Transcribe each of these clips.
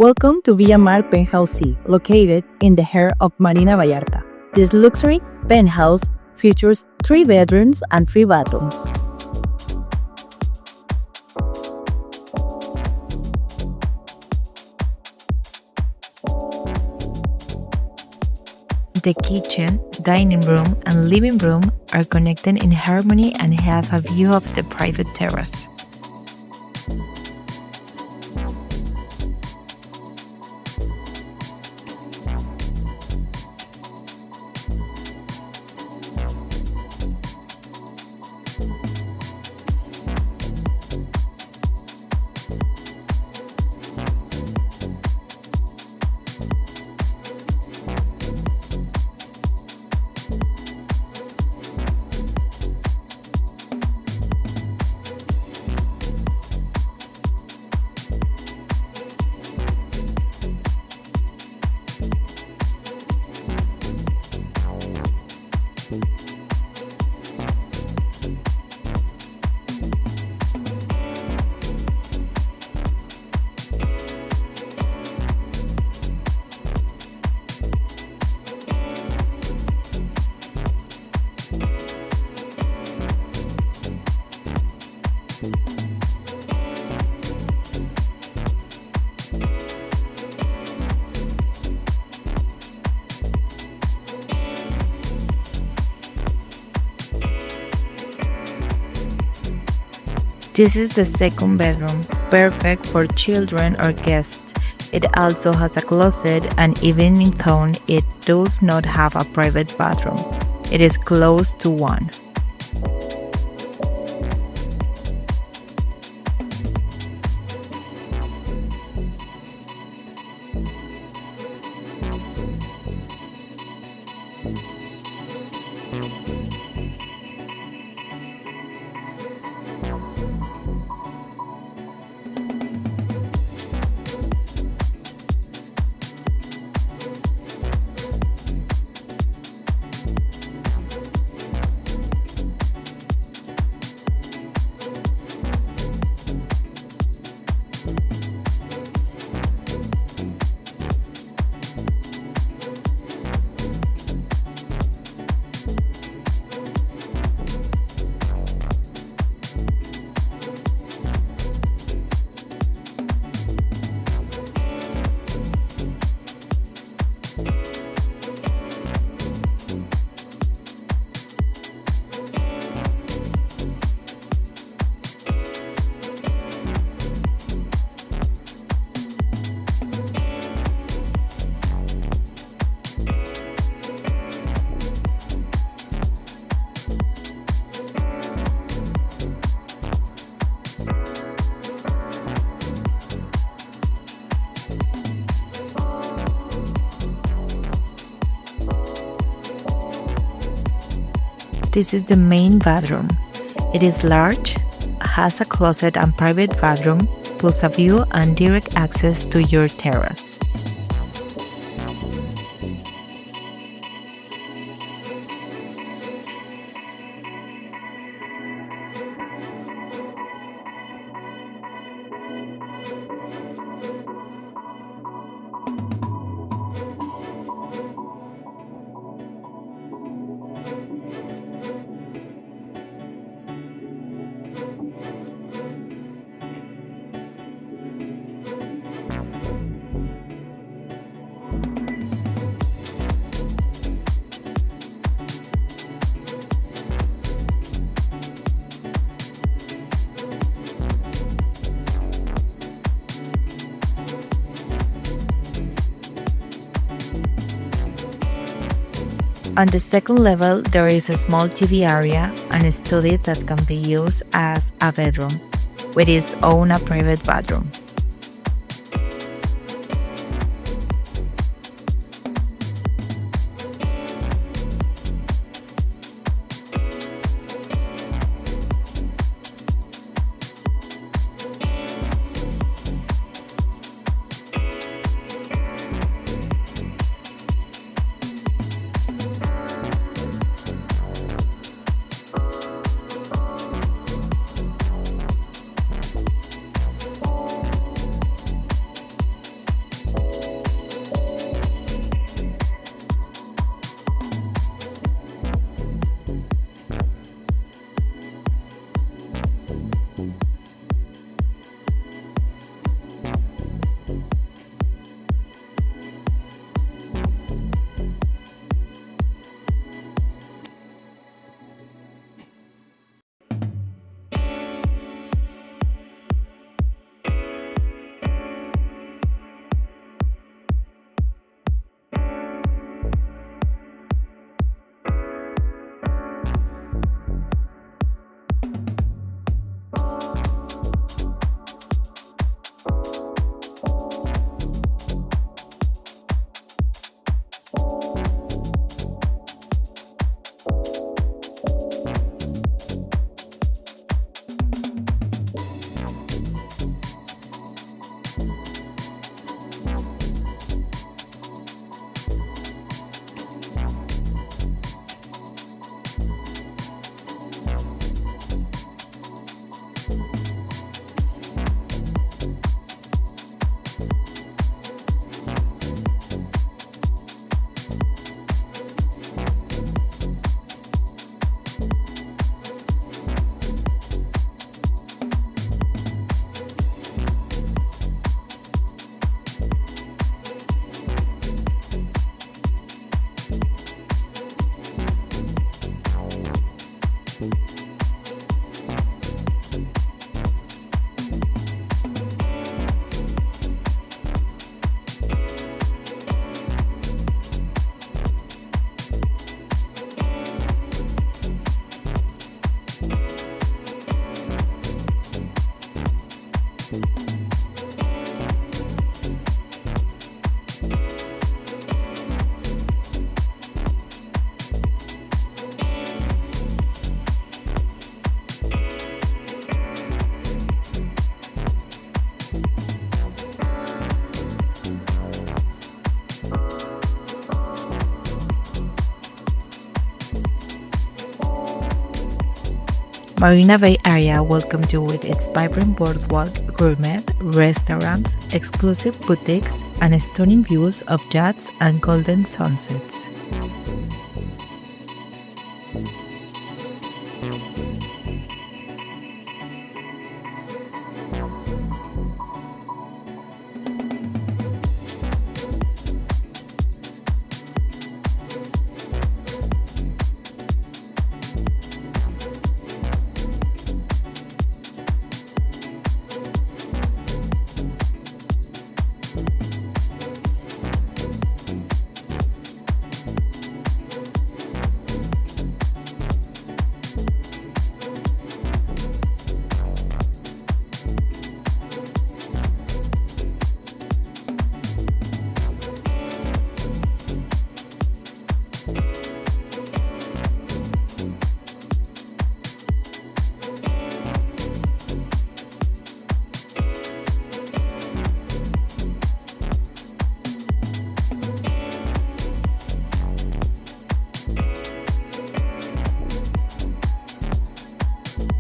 Welcome to Villamar Penthouse C, located in the heart of Marina Vallarta. This luxury penthouse features 3 bedrooms and 3 bathrooms. The kitchen, dining room, and living room are connected in harmony and have a view of the private terrace. This is the second bedroom, perfect for children or guests. It also has a closet, and even though it does not have a private bathroom, it is close to one. This is the main bathroom. It is large, has a closet and private bathroom, plus a view and direct access to your terrace. On the second level, there is a small TV area and a study that can be used as a bedroom, with its own private bathroom. Marina Bay area welcomed you with its vibrant boardwalk, gourmet restaurants, exclusive boutiques, and stunning views of yachts and golden sunsets.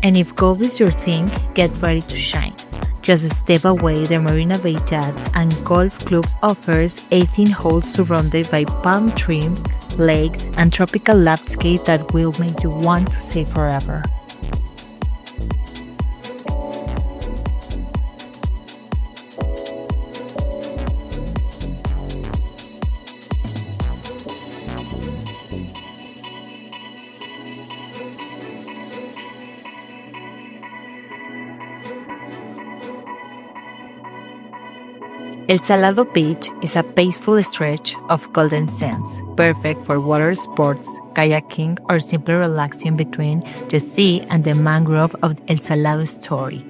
And if golf is your thing, get ready to shine. Just a step away, the Marina Bay Yachts and Golf Club offers 18 holes surrounded by palm trees, lakes, and tropical landscape that will make you want to stay forever. El Salado Beach is a peaceful stretch of golden sands, perfect for water sports, kayaking, or simply relaxing between the sea and the mangrove of El Salado story.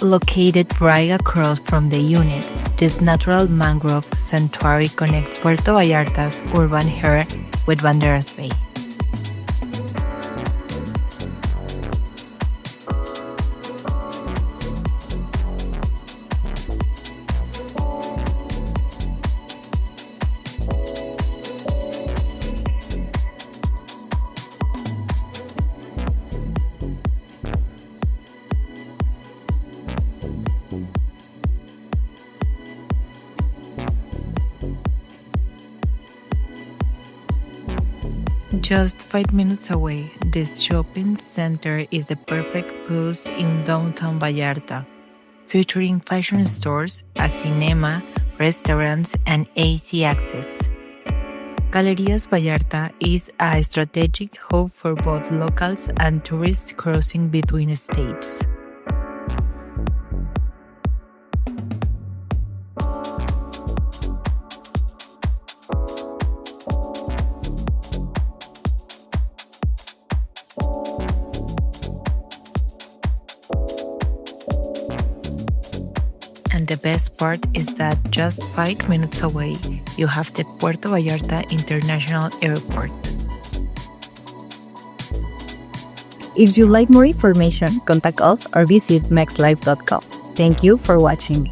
Located right across from the unit, this natural mangrove sanctuary connects Puerto Vallarta's urban heart with Banderas Bay. Just 5 minutes away, this shopping center is the perfect pose in downtown Vallarta, featuring fashion stores, a cinema, restaurants, and AC access. Galerías Vallarta is a strategic hub for both locals and tourists crossing between states. And the best part is that just 5 minutes away, you have the Puerto Vallarta International Airport. If you'd like more information, contact us or visit mexlife.com. Thank you for watching.